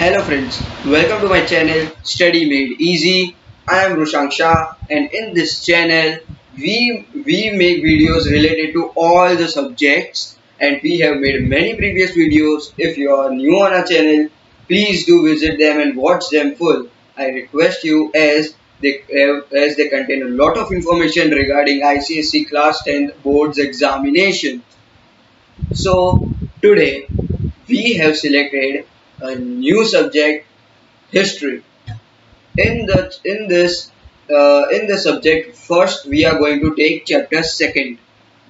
Hello friends, welcome to my channel Study Made Easy. I am Rushank Shah and in this channel we make videos related to all the subjects and we have made many previous videos. If you are new on our channel, please do visit them and watch them full. I request you as they contain a lot of information regarding ICSE class 10 boards examination. So today we have selected a new subject, history. In the subject, first we are going to take chapter second,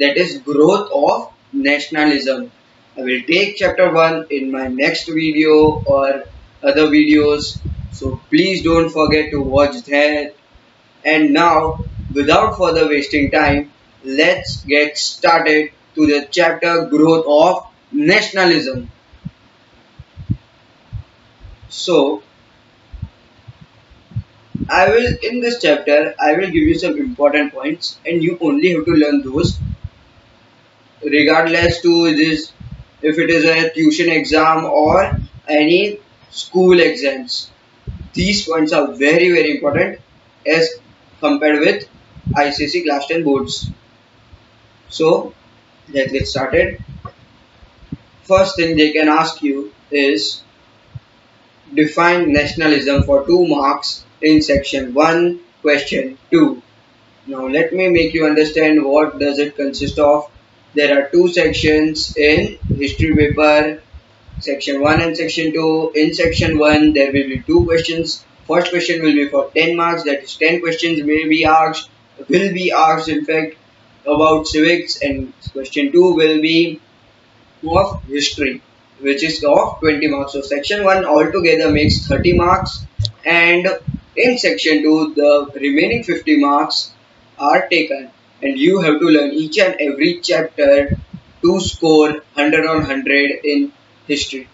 that is growth of nationalism. I will take chapter 1 in my next video or other videos, so please don't forget to watch that. And now, without further wasting time, let's get started to the chapter growth of nationalism. So, I will in this chapter I will give you some important points and you only have to learn those regardless to this if it is a tuition exam or any school exams. These points are very important as compared with ICC class 10 boards. So let's get started. First thing they can ask you is define nationalism for 2 marks in section 1 question 2. Now let me make you understand what does it consist of. There are two sections in history paper, section 1 and section 2. In section 1 there will be two questions. First question will be for 10 marks, that is 10 questions will be asked in fact about civics, and question 2 will be of history which is of 20 marks. So section 1 altogether makes 30 marks and in section 2 the remaining 50 marks are taken and you have to learn each and every chapter to score 100 on 100 in history,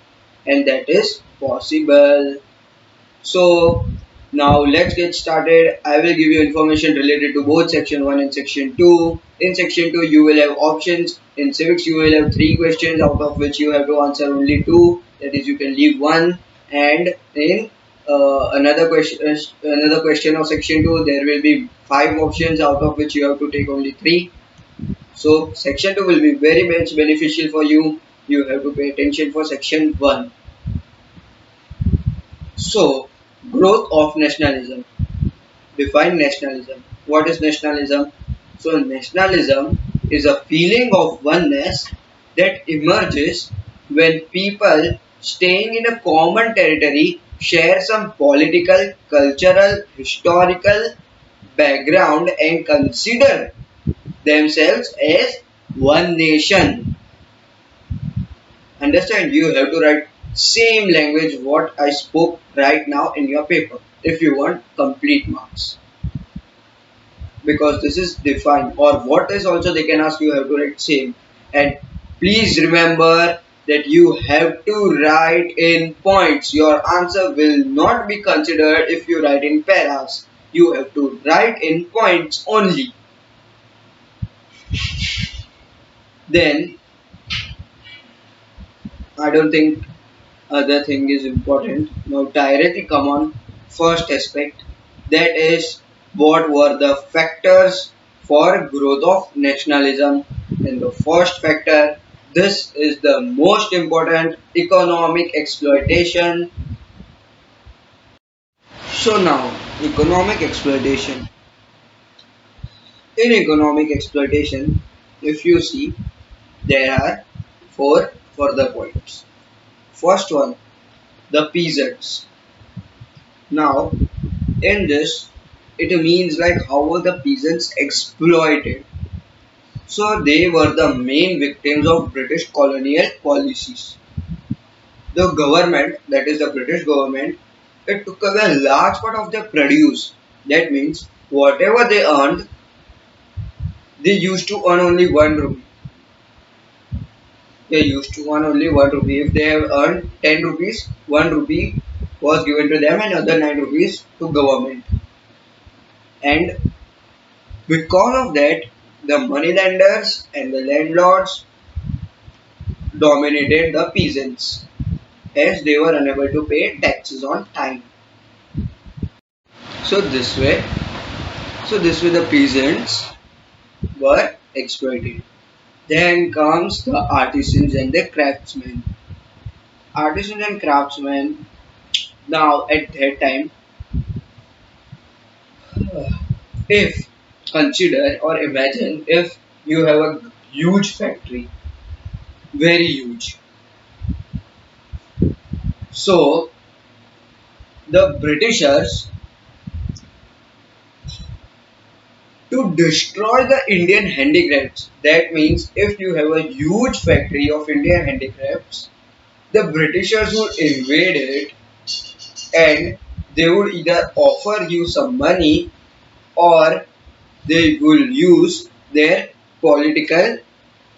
and that is possible. So now let's get started. I will give you information related to both section 1 and section 2. In section 2 you will have options. In civics you will have 3 questions out of which you have to answer only 2. That is, you can leave 1. And in another question of section 2 there will be 5 options out of which you have to take only 3. So section 2 will be very much beneficial for you. You have to pay attention for section 1. So, growth of nationalism. Define nationalism. What is nationalism? So, nationalism is a feeling of oneness that emerges when people staying in a common territory share some political, cultural, historical background and consider themselves as one nation. Understand, you have to write same language what I spoke right now in your paper if you want complete marks, because this is defined, or what is also they can ask you have to write same. And please remember that you have to write in points. Your answer will not be considered if you write in paras. You have to write in points only. Then I don't think other thing is important. Now directly come on first aspect, that is what were the factors for growth of nationalism. And the first factor, this is the most important, economic exploitation. So now economic exploitation. In economic exploitation, if you see, there are four further points. First one, the peasants. Now in this, it means like how were the peasants exploited. So they were the main victims of British colonial policies. The government, that is the British government, it took away a large part of their produce. That means whatever they earned, they used to earn only 1 rupee. They used to earn only 1 rupee. If they have earned 10 rupees, 1 rupee was given to them and other 9 rupees to government. And because of that, the moneylenders and the landlords dominated the peasants. as they were unable to pay taxes on time. So this way, the peasants were exploited. Then comes the artisans and the craftsmen. Artisans and craftsmen, now at that time, if consider or imagine if you have a huge factory, very huge. So the Britishers, to destroy the Indian handicrafts, that means if you have a huge factory of Indian handicrafts, the Britishers would invade it and they would either offer you some money or they will use their political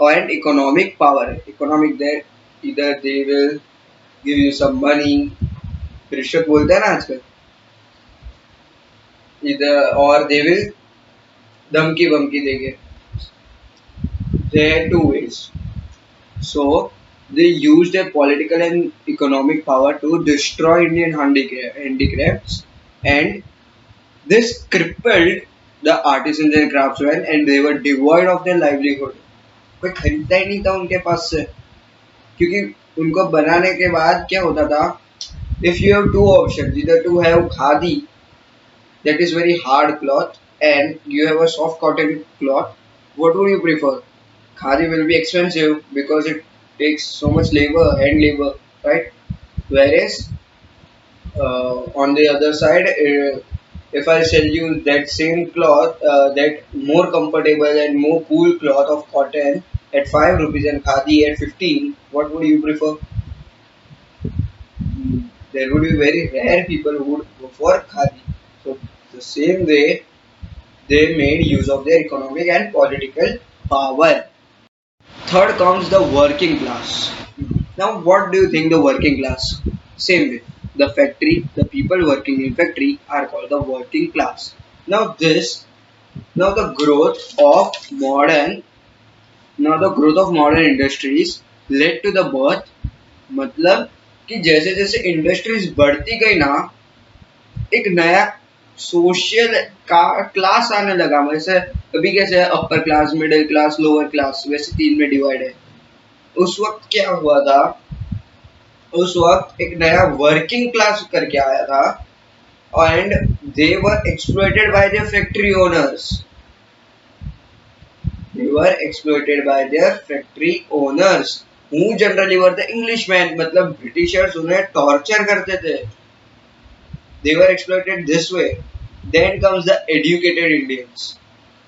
and economic power. Economic that either they will give you some money, रिश्वत बोलते हैं ना आजकल, either or they will धमकी बमकी देंगे. There are two ways. So they used their political and economic power to destroy Indian handicrafts, and this crippled the artisans and craftsmen, and they were devoid of their livelihood. कोई खरीदता ही नहीं था उनके पास से, क्योंकि उनको बनाने के बाद क्या होता था, if you have two options, either to have khadi, that is very hard cloth, and you have a soft cotton cloth, what would you prefer? Khadi will be expensive because it takes so much labor, hand labor, right? Whereas on the other side, if I sell you that same cloth, that more comfortable and more cool cloth of cotton at 5 rupees and khadi at 15, what would you prefer? There would be very rare people who would go for khadi. So the same way they made use of their economic and political power. Third comes the working class. Now, what do you think the working class? Same way, the people working in factory are called the working class. Now the growth of modern industries led to the birth. मतलब कि जैसे जैसे industries बढ़ती गई ना, एक नया social class आने लगा. वैसे अभी कैसे है, upper class, middle class, lower class, वैसे तीन में डिवाइड है. उस वक्त क्या हुआ था, उस वक्त एक नया वर्किंग क्लास करके आया था, and they were exploited bye there factory owners. They were exploited by their factory owners who generally were the Englishmen. मतलब ब्रिटिशर्स उन्हें टॉर्चर करते थे. They were exploited this way. Then comes the educated Indians.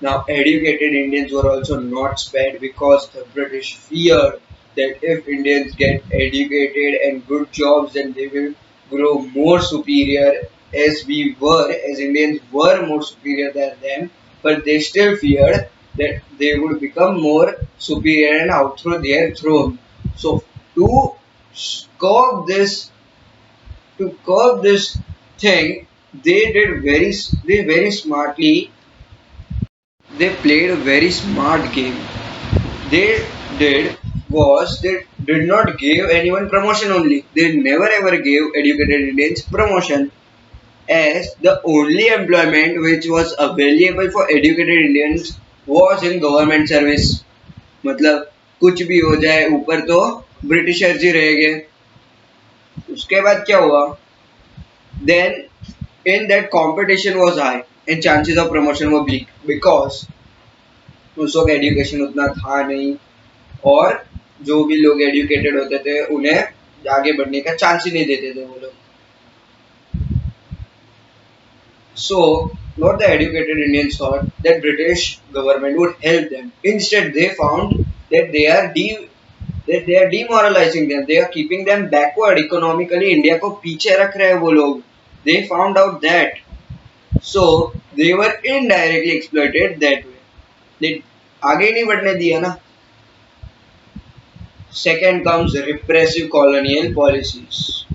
Now, educated Indians were also not spared because the British feared that if Indians get educated and good jobs, then they will grow more superior, as Indians were more superior than them, but they still feared that they would become more superior and outthrow their throne. So, curb this, to curb this thing, they very smartly, they played a very smart game. They did was they did not give anyone promotion only. They never ever gave educated Indians promotion, as the only employment which was available for educated Indians was in government service. मतलब कुछ भी हो जाए ऊपर तो Britishers ही रहेंगे. उसके बाद क्या हुआ, then in that competition was high and chances of promotion were bleak because उस वक्त एजुकेशन उतना था नहीं, और जो भी लोग एजुकेटेड होते थे उन्हें आगे बढ़ने का चांस ही नहीं देते थे वो लोग. So not the educated Indians thought that British government would help them. Instead they found that they are demoralizing them. They are keeping them backward economically. India को पीछे रख रहे हैं वो लोग. They found out that. So they were indirectly exploited that way. They आगे नहीं बढ़ने दिया ना. Second comes repressive colonial policies.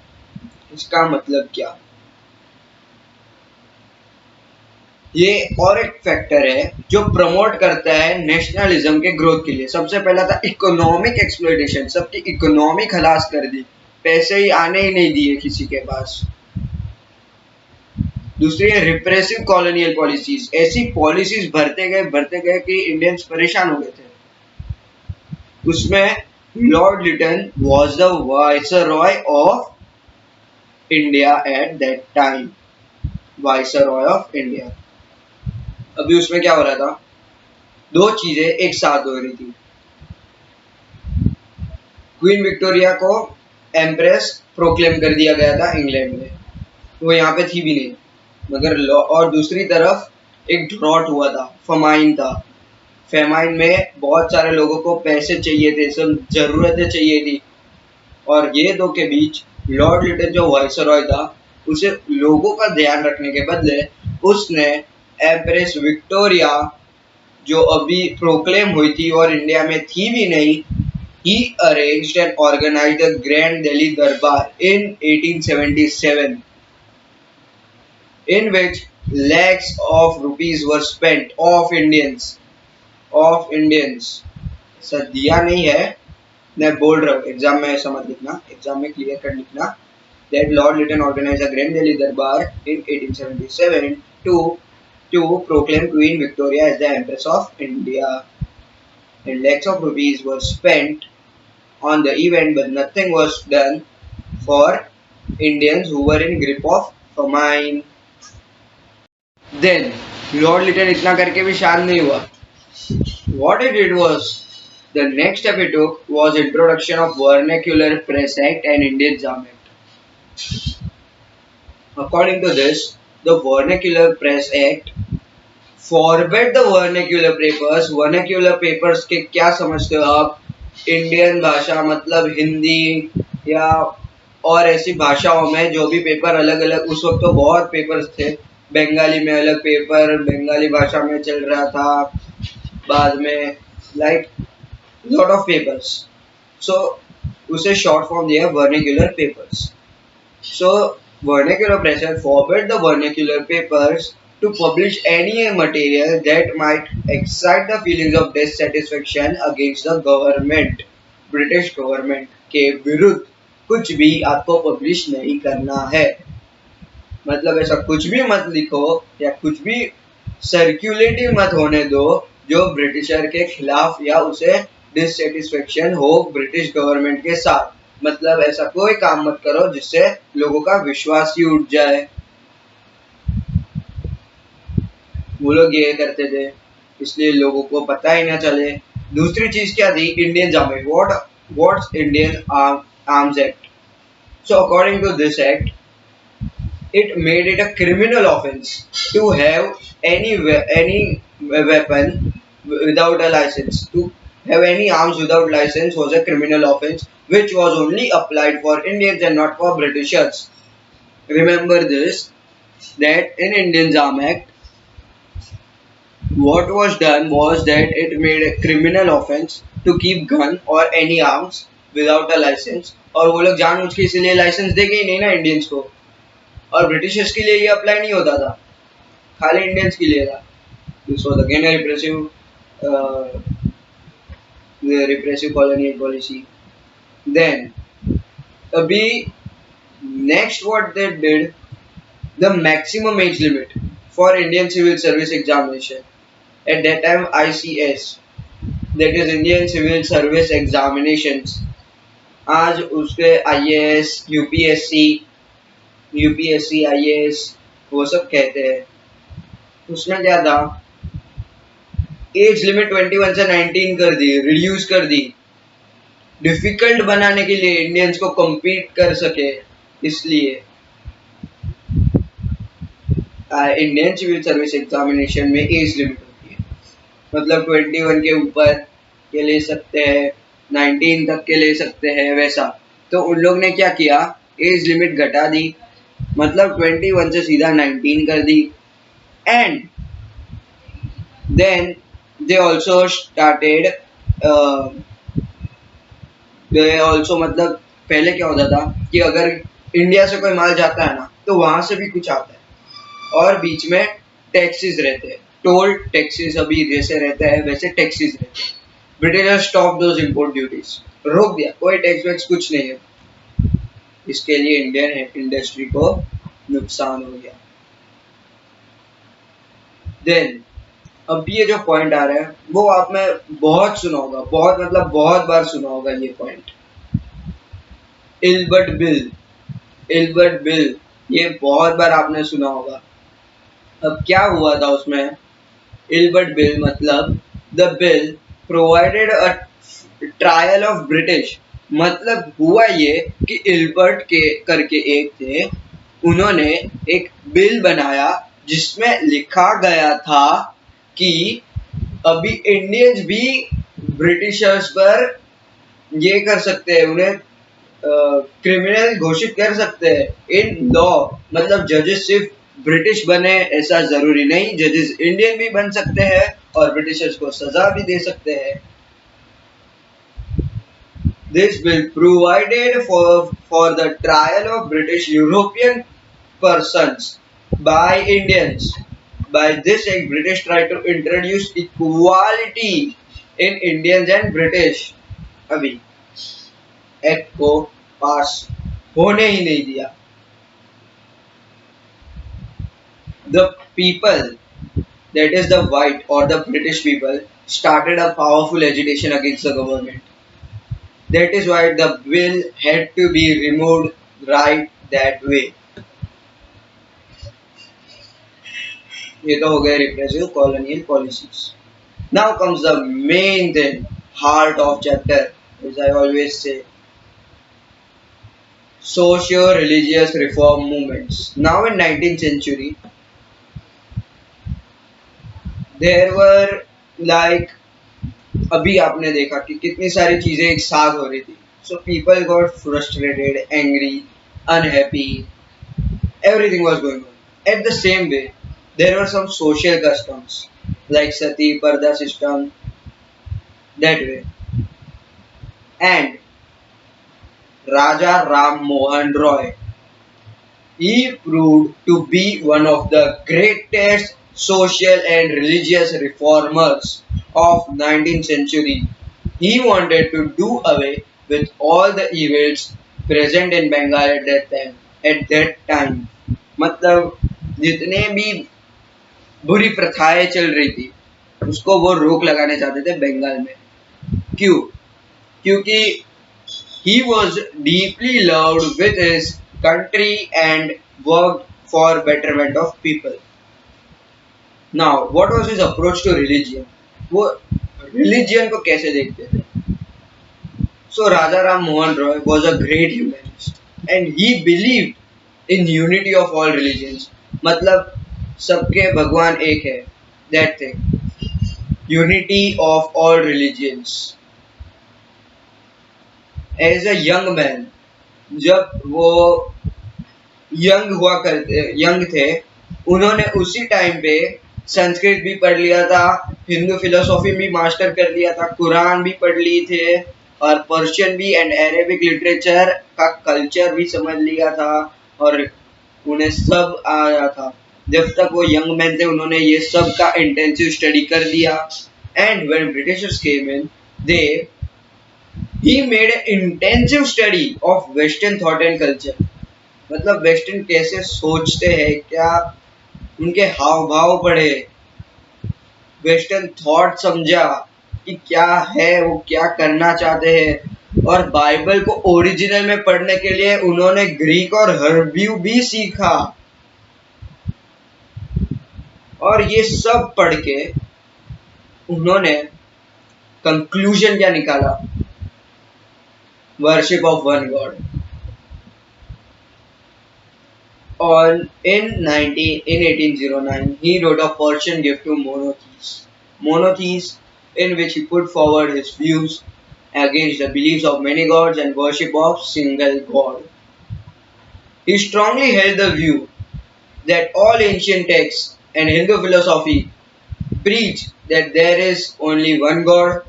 इसका मतलब क्या, ये और एक फैक्टर है जो प्रमोट करता है नेशनलिज्म के ग्रोथ के लिए. सबसे पहला था इकोनॉमिक एक्सप्लॉइटेशन. सबकी इकोनॉमी खलास कर दी. पैसे ही आने ही नहीं दिए किसी के पास। दूसरी है रिप्रेसिव कॉलोनियल पॉलिसीज, ऐसी पॉलिसीज भरते गए कि इंडियंस परेशान हो गए थे। उसमें Lord Lytton was the viceroy of India at that time, viceroy of India. अभी उसमें क्या हो रहा था, दो चीजें एक साथ हो रही थी। क्वीन विक्टोरिया को एम्प्रेस प्रोक्लेम कर दिया गया था इंग्लैंड में, वो यहाँ पे थी भी नहीं, मगर और दूसरी तरफ एक ड्रॉट हुआ था, फमाइन था। फेमाइन में बहुत सारे लोगों को पैसे चाहिए थे, सब जरूरतें चाहिए थी, और ये दो के बीच लॉर्ड लिटन जो वाइसरॉय था, उसे लोगों का ध्यान रखने के बदले उसने एम्प्रेस विक्टोरिया जो अभी प्रोक्लेम हुई थी और इंडिया में थी भी नहीं, he arranged and organized the Grand Delhi Darbar in 1877, in which lakhs of rupees were spent of Indians। ऐसा दिया नहीं है, मैं बोल रहा हूँ, एग्जाम में ऐसा मत लिखना, एग्जाम में क्लियर कर लिखना that Lord Lytton organized a Grand Delhi Darbar in 1877 to proclaim Queen Victoria as the Empress of India, and lakhs of rupees were spent on the event, but nothing was done for Indians who were in grip of famine. Then Lord Lytton इतना करके भी शांत नहीं हुआ। What he did was, the next step he took was introduction of Vernacular Press Act and Indian Jam Act. According to this, the Vernacular Press Act forbade the vernacular papers। vernacular papers के क्या समझते हो आप? Indian भाषा मतलब हिंदी या और ऐसी भाषाओं में जो भी पेपर अलग अलग, उस वक्त तो बहुत पेपर्स थे, बंगाली में अलग पेपर, बंगाली भाषा में चल रहा था, बाद में लाइक लॉट ऑफ पेपर्स, सो उसे शॉर्ट फॉर्म दिया vernacular papers. So vernacular press forbade the vernacular papers to publish any material that might excite the feelings of dissatisfaction against the government। British government के विरुद्ध कुछ भी आपको publish नहीं करना है, मतलब ऐसा कुछ भी मत लिखो या कुछ भी सर्क्यूलेटिव मत होने दो जो ब्रिटिशर के खिलाफ या उसे डिससेटिस्फेक्शन हो ब्रिटिश गवर्नमेंट के साथ। मतलब ऐसा कोई काम मत करो जिससे लोगों का विश्वास ही उठ जाए। वो लोग ये करते थे इसलिए लोगों को पता ही ना चले। दूसरी चीज क्या थी? इंडियन जाम Act. What's Indian Arms Act? So according to this act, it made it a criminal offense to have any weapon without a license. To have any arms without license was a criminal offense, which was only applied for Indians and not for Britishers. Remember this, that in Indian Arm Act, what was done was that it made a criminal offense to keep gun or any arms without a license, और वो लोग जानबूझ के इसलिए licence देंगे ही नहीं ना Indians को, और ब्रिटिशर्स के लिए ये अप्लाई नहीं होता था, खाली इंडियंस के लिए था। This was again a repressive colonial policy. Then अभी next what they did, the maximum age limit for Indian civil service examination at that time ICS, that is Indian civil service examinations. आज उसके IAS, UPSC IAS वो सब कहते हैं। उसमें क्या था, एज लिमिट 21 से 19 कर दी, रिड्यूस कर दी, डिफिकल्ट बनाने के लिए इंडियंस को compete कर सके, इसलिए इंडियन सिविल सर्विस एग्जामिनेशन में एज लिमिट होती है, मतलब 21 के ऊपर के ले सकते हैं, 19 तक के ले सकते हैं, वैसा। तो उन लोग ने क्या किया, एज लिमिट घटा दी, मतलब 21 से सीधा 19 कर दी। And then they also started, they also मतलब पहले क्या होता था कि अगर इंडिया से कोई माल जाता है ना तो वहां से भी कुछ आता है, और बीच में टैक्सेस रहते हैं, टोल टैक्सेस अभी जैसे रहते हैं वैसे टैक्सेस रहते हैं। Britishers stop those import duties, रोक दिया, कोई टैक्स वैक्स कुछ नहीं है। इसके लिए इंडियन इंडस्ट्री को नुकसान हो गया। देन अब ये जो पॉइंट आ रहा है वो आपने बहुत सुना होगा, बहुत मतलब बहुत बार सुना होगा ये point, Ilbert bill. Ilbert bill ये बहुत बार आपने सुना होगा। अब क्या हुआ था उसमें? इल्बर्ट बिल मतलब the bill provided a trial of British. मतलब हुआ ये कि इल्बर्ट के करके एक थे, उन्होंने एक बिल बनाया जिसमें लिखा गया था कि अभी इंडियंस भी ब्रिटिशर्स पर ये कर सकते हैं, उन्हें क्रिमिनल घोषित कर सकते हैं इन लॉ। मतलब जजेस सिर्फ ब्रिटिश बने ऐसा जरूरी नहीं, जजेस इंडियन भी बन सकते हैं और ब्रिटिशर्स को सजा भी दे सकते हैं। This bill provided for the trial of British European persons by Indians. By this act, British tried to introduce equality in Indians and British. अभी एक्ट को पास होने ही नहीं दिया। The people, that is the white or the British people, started a powerful agitation against the government. That is why the bill had to be removed right that way. ये तो हो गया repressive colonial policies. Now comes the main thing, heart of chapter, as I always say, socio-religious reform movements. Now in 19th century, there were like, अभी आपने देखा कि कितनी सारी चीजें एक साथ हो रही थी. So people got frustrated, angry, unhappy. Everything was going on. At the same way, there were some social customs like sati, parda system, that way. And Raja Ram Mohan Roy, he proved to be one of the greatest social and religious reformers of 19th century. He wanted to do away with all the evils present in Bengal at that time. मतलब जितने भी बुरी प्रथाएं चल रही थी उसको वो रोक लगाने चाहते थे बंगाल में। क्यों? क्योंकि he was deeply loved with his country and worked for betterment of people. Now, what was his approach to religion? वो religion को कैसे देखते थे? So Raja Ram Mohan Roy was a great humanist and he believed in unity of all religions. मतलब सबके भगवान एक है, that thing. Unity of all religions. As a young man, जब वो यंग थे, उन्होंने उसी टाइम पे संस्कृत भी पढ़ लिया था, हिंदू फिलोसॉफी भी मास्टर कर लिया था, कुरान भी पढ़ ली थे और पर्शियन भी एंड अरेबिक लिटरेचर का कल्चर भी समझ लिया था और उन्हें सब आया था। जब तक वो यंग मैन थे उन्होंने ये सब का इंटेंसिव स्टडी कर दिया। And when Britishers came in, they he made an intensive study of western thought and culture. मतलब वेस्टर्न कैसे सोचते हैं, क्या उनके हाव भाव पढ़े, वेस्टर्न थॉट समझा कि क्या है, वो क्या करना चाहते हैं। और बाइबल को ओरिजिनल में पढ़ने के लिए उन्होंने ग्रीक और हर्ब्यू भी सीखा। और ये सब पढ़ के उन्होंने कंक्लूजन क्या निकाला? Worship of one God. In 1809, he wrote a Persian gift to monotheists, in which he put forward his views against the beliefs of many gods and worship of single god. He strongly held the view that all ancient texts and Hindu philosophy preach that there is only one god,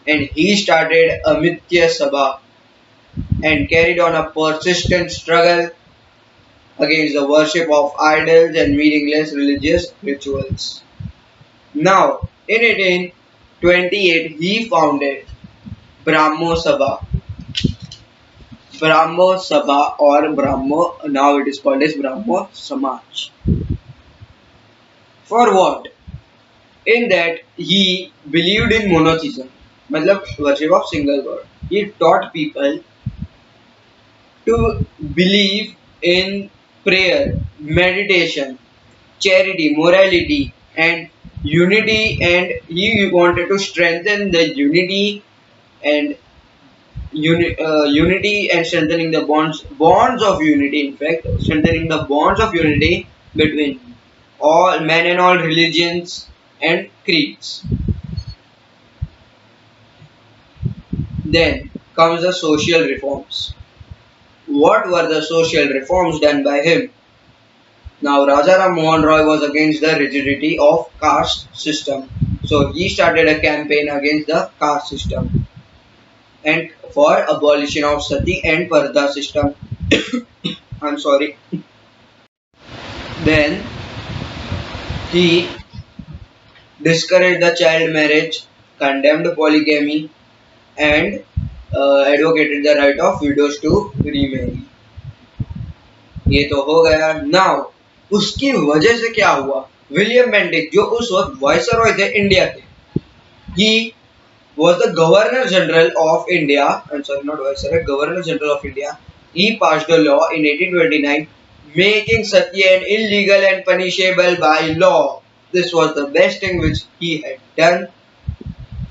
and he started Amitya Sabha and carried on a persistent struggle against the worship of idols and meaningless religious rituals. Now, in 1828, he founded Brahmo Sabha. Brahmo Sabha or Brahmo, now it is called as Brahmo Samaj. For what? In that he believed in monotheism, matlab worship of single God. He taught people to believe in prayer, meditation, charity, morality, and unity, and he wanted to strengthen the unity and unity and strengthening the bonds of unity. In fact, strengthening the bonds of unity between all men and all religions and creeds. Then comes the social reforms. What were the social reforms done by him? Now, Rajaram Mohan Roy was against the rigidity of caste system. So he started a campaign against the caste system and for abolition of sati and parda system. I'm sorry. Then he discouraged the child marriage, condemned polygamy, and advocated the right of widows to remarry. ये तो हो गया. Now उसकी वजह से क्या हुआ? William Bentinck जो उस वक्त वाइसरॉय थे इंडिया के, ही was the Governor General of India. I'm sorry, not Viceroy, Governor General of India. He passed a law in 1829 making Satya an illegal and punishable by law. This was the best thing which he had done.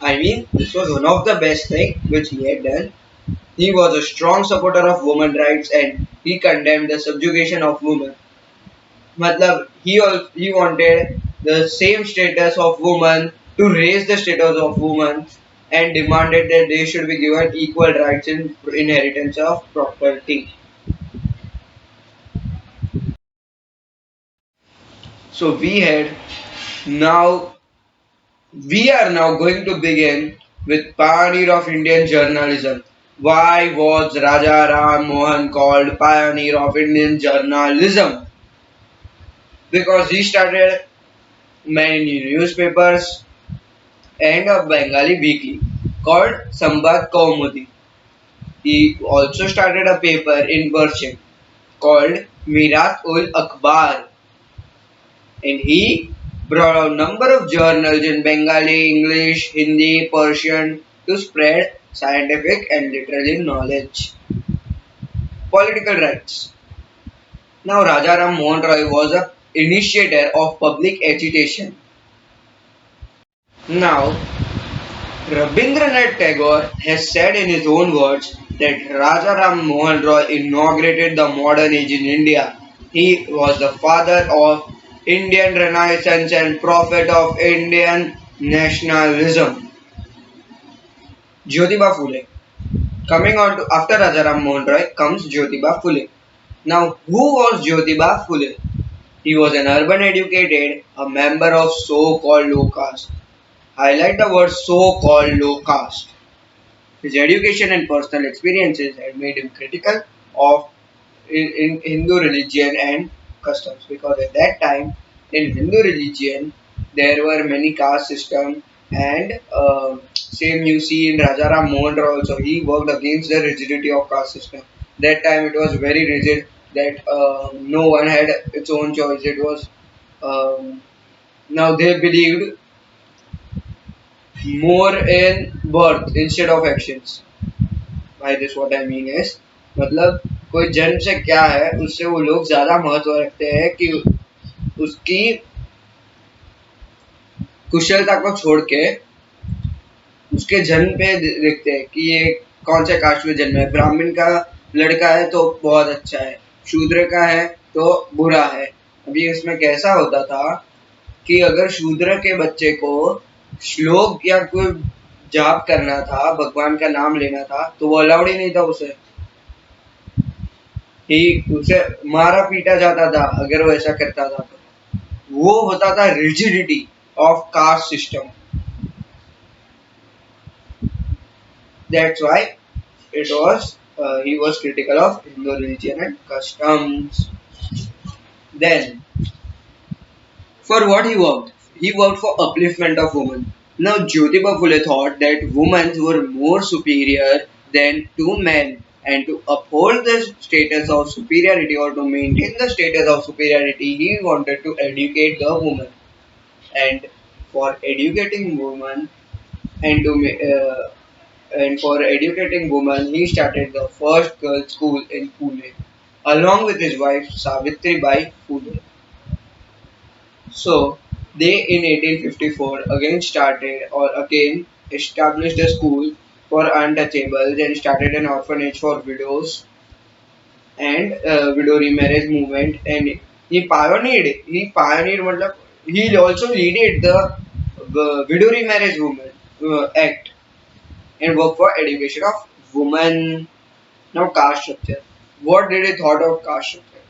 I mean, this was one of the best things which he had done. He was a strong supporter of women rights and he condemned the subjugation of women. Matlab, he wanted the same status of women, to raise the status of women, and demanded that they should be given equal rights in inheritance of property. So now we are now going to begin with pioneer of Indian journalism. Why was Raja Ram Mohan called pioneer of Indian journalism? Because he started many newspapers and a Bengali weekly called Sambad Kaumudi. He also started a paper in Persian called Mirat ul Akhbar, and he brought a number of journals in Bengali, English, Hindi, Persian to spread scientific and literary knowledge. Political rights. Now Rajaram Mohan Roy was a initiator of public agitation. Now Rabindranath Tagore has said in his own words that Rajaram Mohan Roy inaugurated the modern age in India. He was the father of Indian Renaissance and prophet of Indian nationalism. Jyotiba Phule. Coming on to after Rajaram Mohan Roy comes Jyotiba Phule. Now, who was Jyotiba Phule? He was an urban educated, a member of so-called low caste. Highlight the word so-called low caste. His education and personal experiences had made him critical of in Hindu religion and customs, because at that time in Hindu religion there were many caste systems, and same you see in Rajaram Mohan Roy also, he worked against the rigidity of caste system. That time it was very rigid that no one had its own choice. It was now they believed more in birth instead of actions. By this what I mean is, मतलब कोई जन्म से क्या है उससे वो लोग ज्यादा महत्व रखते हैं कि उसकी कुशलता को छोड़ के उसके जन्म पे देखते हैं कि ये कौन से कास्ट में जन्म है. ब्राह्मण का लड़का है तो बहुत अच्छा है, शूद्र का है तो बुरा है. अभी इसमें कैसा होता था कि अगर शूद्र के बच्चे को श्लोक या कोई जाप करना था, भगवान का नाम लेना था, तो वो अलाउड ही नहीं था उसे. उसे मारा पीटा जाता था अगर वो ऐसा करता था. तो वो होता था rigidity of caste system. That's why it was he was critical of Hindu religion and customs. Then for what he worked? He worked for upliftment of women. Now Jyotiba Phule thought that women were more superior than to men, and to uphold the status of superiority or to maintain the status of superiority, he wanted to educate the woman. And for educating women and to and for educating women, he started the first girls' school in Pune, along with his wife Savitri Bai Phule. So they in 1854 again started or again established a school for untouchables and started an orphanage for widows and widow remarriage movement, and he pioneered matlab, he also leaded the widow remarriage movement act and worked for education of women. Now caste structure. What did he thought of caste structure?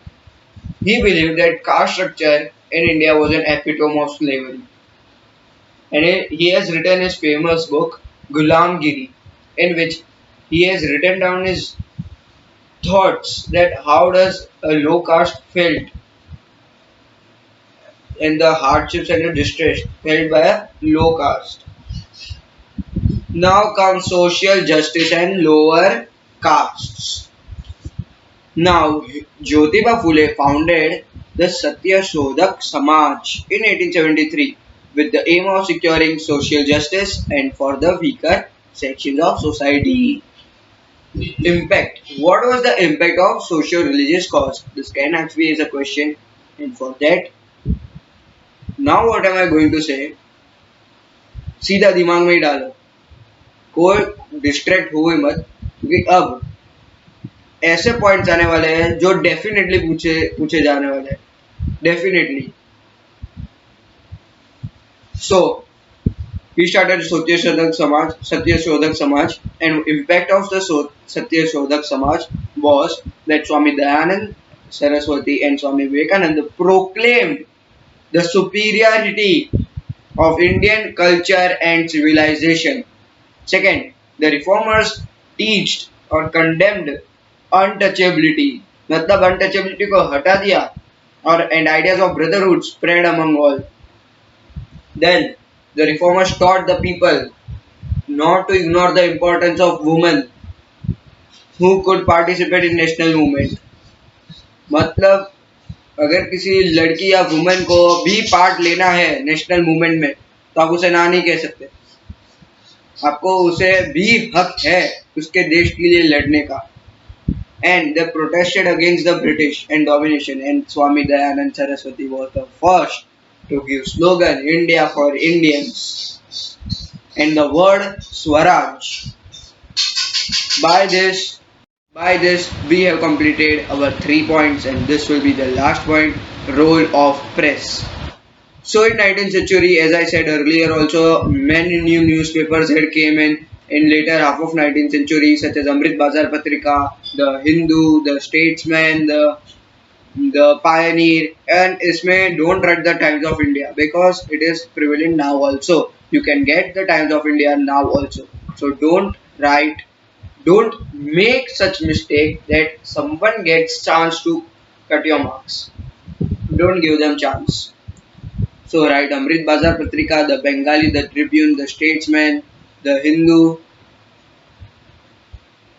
He believed that caste structure in India was an epitome of slavery, and he has written his famous book Gulamgiri, in which he has written down his thoughts that how does a low caste felt and the hardships and the distress felt by a low caste. Now comes social justice and lower castes. Now, Jyotiba Phule founded the Satya Shodhak Samaj in 1873 with the aim of securing social justice and for the weaker sections of society. Impact. What was the impact of social religious cause? This can actually is a question, and for that, now what am I going to say? सीधा दिमाग में ही डालो, कोई distract हुए मत, क्योंकि अब ऐसे पॉइंट्स आने वाले हैं जो डेफिनेटली पूछे पूछे जाने वाले हैं definitely. So he started Satyashodhak Samaj, and impact of the Satyashodhak Samaj was that Swami Dayanand Saraswati and Swami Vivekananda proclaimed the superiority of Indian culture and civilization. Second, the reformers teached or condemned untouchability, मतलब untouchability को हटा दिया और and ideas of brotherhood spread among all. Then the reformers taught the people not to ignore the importance of women who could participate in national movement. मतलब अगर किसी लड़की या वुमेन को भी पार्ट लेना है नेशनल मूवमेंट में तो आप उसे ना नहीं कह सकते. आपको उसे भी हक है उसके देश के लिए लड़ने का. And they protested against the British and domination, and Swami Dayanand Saraswati was the first to give slogan India for Indians and the word Swaraj. By this by this we have completed our 3 points, and this will be the last point, role of press. So in 19th century, as I said earlier, also many new newspapers had came in later half of 19th century, such as Amrit Bazar Patrika, the Hindu, the Statesman, the Pioneer, and isme don't write the Times of India because it is prevalent now also. You can get the Times of India now also. So don't make such mistake that someone gets chance to cut your marks. Don't give them chance. So write Amrit Bazar Patrika, the Bengali, the Tribune, the Statesman, the Hindu.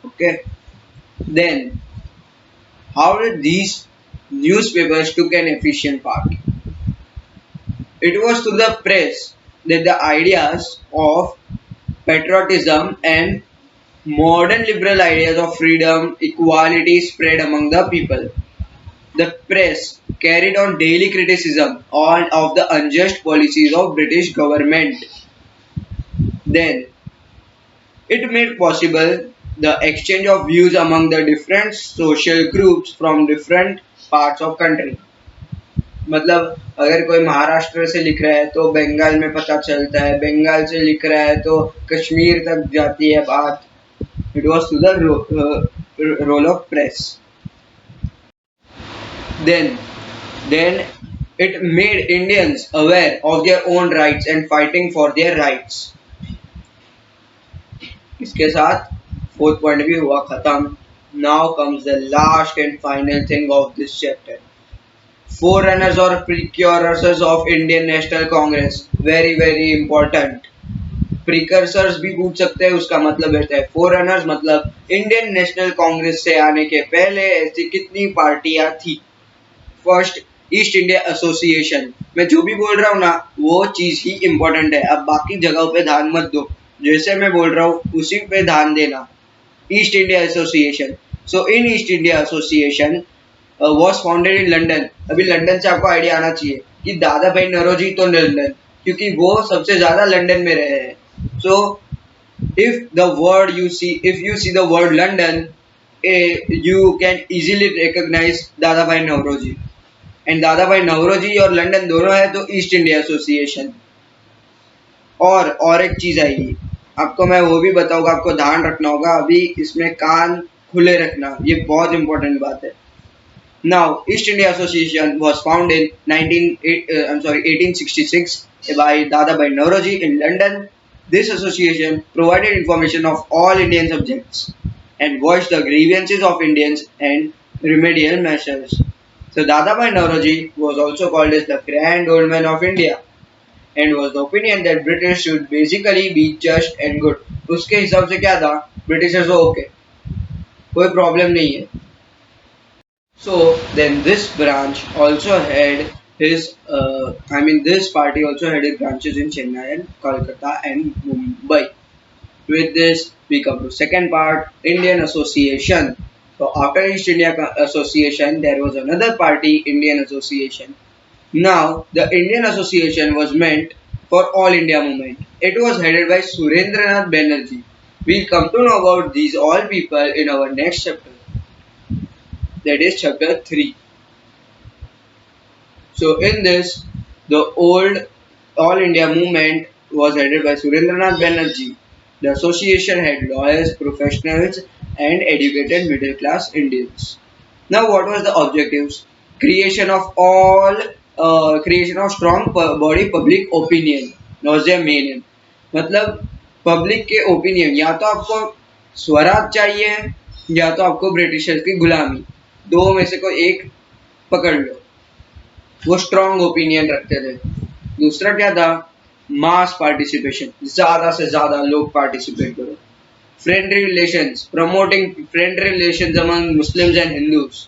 Okay. Then, how did these newspapers took an efficient part? It was through the press that the ideas of patriotism and modern liberal ideas of freedom, equality spread among the people. The press carried on daily criticism on of the unjust policies of British government. Then it made possible the exchange of views among the different social groups from different parts of country. मतलब अगर कोई महाराष्ट्र से लिख रहा है तो बंगाल में पता चलता है, बंगाल से लिख रहा है तो कश्मीर तक जाती है बात. It was to the role of press. Then, then it made Indians aware of their own rights and fighting for their rights. इसके साथ fourth point भी हुआ खत्म. Now comes the last and final thing of this chapter. Forerunners or precursors of Indian National Congress. Very important. Precursors भी पूछ सकते हैं, उसका मतलब रहता है फोरनर्स, मतलब इंडियन नेशनल कांग्रेस से आने के पहले ऐसी कितनी पार्टियां थी। First, east India association. मैं जो भी बोल रहा हूँ ना वो चीज ही इंपॉर्टेंट है, अब बाकी जगहों पे ध्यान मत दो, जैसे मैं बोल रहा हूँ उसी पे ध्यान देना। East India association, so in east India association was founded in London. अभी लंदन से आपको आइडिया आना चाहिए कि दादा भाई नौरोजी तो लंदन, क्योंकि वो सबसे ज्यादा लंदन में रहे हैं। सो if the word you see if you see the word London, you can easily recognize दादा भाई नौरोजी। एंड दादा भाई नौरोजी और लंदन दोनों है तो ईस्ट इंडिया एसोसिएशन। और एक चीज आएगी आपको, मैं वो भी बताऊंगा, आपको ध्यान रखना होगा, अभी इसमें कान खुले रखना, ये बहुत इंपॉर्टेंट बात है। Now, East India Association was founded in 1866 by Dadabhai Nauroji in London. This association provided information of all Indian subjects and voiced the grievances of Indians and remedial measures. So Dadabhai Nauroji was also called as the Grand Old Man of India and was the opinion that British should basically be just and good. उसके हिसाब से क्या था, Britishers okay, कोई problem नहीं है। So then this branch also had this party also had its branches in Chennai and Kolkata and Mumbai. With this, we come to second part, Indian Association. So after East India Association, there was another party, Indian Association. Now, the Indian Association was meant for all India movement. It was headed by Surendranath Banerjee. We'll come to know about these all people in our next chapter. That is chapter 3. So in this, the old All India movement was headed by Surendranath Banerjee. The association had lawyers, professionals and educated middle class Indians. Now what was the objectives? Creation of strong body public opinion was their main aim. मतलब public के opinion, या तो आपको स्वराज चाहिए या तो आपको Britishers की गुलामी, दो में से कोई एक पकड़ लो। वो स्ट्रॉन्ग ओपिनियन रखते थे। दूसरा क्या था, मास पार्टिसिपेशन, ज्यादा से ज्यादा लोग पार्टिसिपेट करो। Friendly relations, promoting friendly relations among Muslims and Hindus.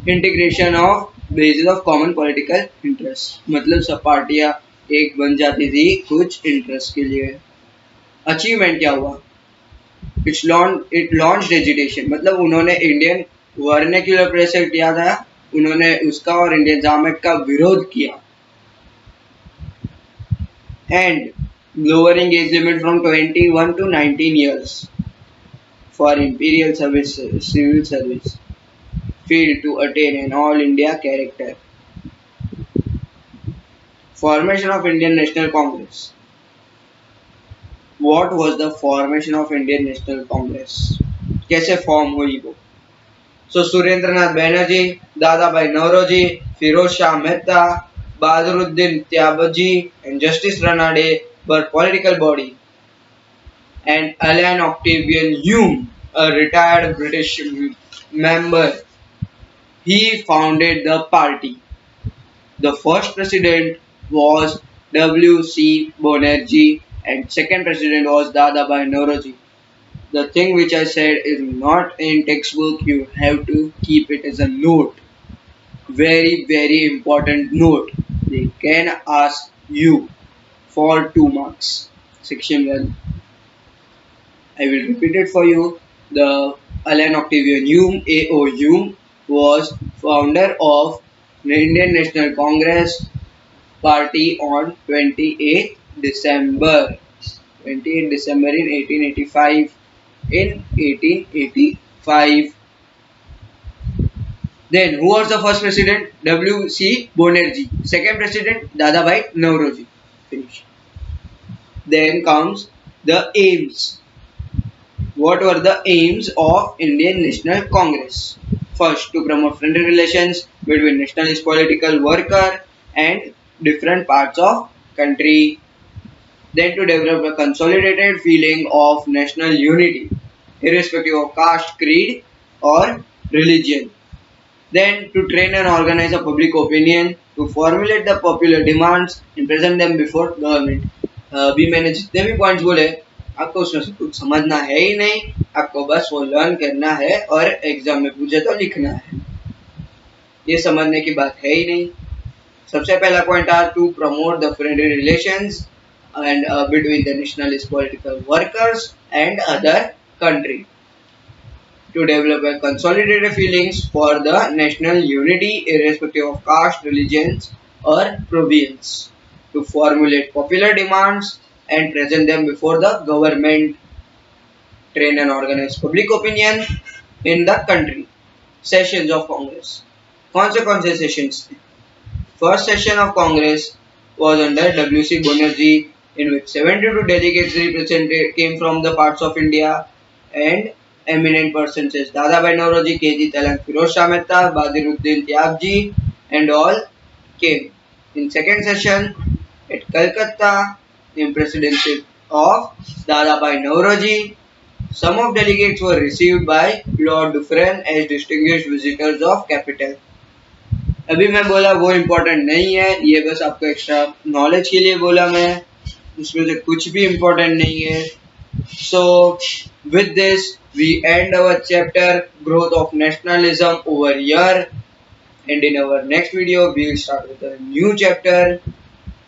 Integration of basis of common political interest, मतलब सब पार्टियां एक बन जाती थी कुछ इंटरेस्ट के लिए। अचीवमेंट क्या हुआ, इट लॉन्च एजुटेशन, मतलब उन्होंने इंडियन वर्नेक्युलर प्रेस एक्ट किया था, उन्होंने उसका और इंडियन जामेट का विरोध किया। And lowering age limit from 21 to 19 years for imperial service, civil service field to attain an all India character. Formation of Indian National Congress. What was the formation of Indian National Congress, कैसे form हुई वो? So Surendranath Banerjee, Dadabhai Nauroji, Firoz Shah Mehta, Badruddin Tyabaji and Justice Ranade were political body, and Alan Octavian Hume, a retired British member, he founded the party. The first president was W.C. Banerjee and second president was Dadabhai Nauroji. The thing which I said is not in textbook, you have to keep it as a note. Very, very important note. They can ask you for 2 marks. Section 1. I will repeat it for you. The Alan Octavian Hume, A.O. Hume, was founder of the Indian National Congress Party on 28th December. 28th December in 1885. In 1885. Then who was the first president? W.C. Banerjee. Second president Dadabhai Nauroji. Finish. Then comes the aims. What were the aims of Indian National Congress? First, to promote friendly relations between nationalist political worker and different parts of country. Then to develop a consolidated feeling of national unity, irrespective of caste, creed or religion. Then to train and organize a public opinion, to formulate the popular demands and present them before government. अभी मैंने जितने भी points बोले आपको उसमें से कुछ समझना है ही नहीं, आपको बस वो लर्न करना है और एग्जाम में पूछे तो लिखना है, ये समझने की बात है ही नहीं। सबसे पहला पॉइंट था to promote the friendly relations and between the nationalist political workers and other country, to develop a consolidated feelings for the national unity irrespective of caste, religions or province, to formulate popular demands and present them before the government, train and organize public opinion in the country. Sessions of Congress. कौन से sessions थे? First session of Congress was under W.C. Banerjee, in which 72 delegates represented came from the parts of India, and eminent persons as Dadabhai Naoroji, K.G. Talang, Firoz Shah Mehta, Badiruddin Tyabji, and all came. In second session at Calcutta, in presidency of Dadabhai Naoroji, some of delegates were received by Lord Dufferin as distinguished visitors of capital. अभी मैं बोला वो important नहीं है, ये बस आपको extra knowledge के लिए बोला मैं, उसमें से कुछ भी इम्पोर्टेंट नहीं है। So with this we end our chapter growth of nationalism over here, and in our next video we will start with a new chapter.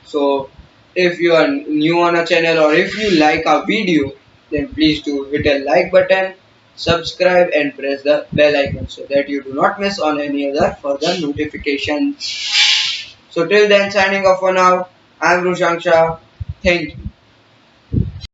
So if you are new on our channel or if you like our video, then please do hit a like button, subscribe and press the bell icon so that you do not miss on any other further notifications. So till then, signing off for now. I am Rushanksha. Thank you.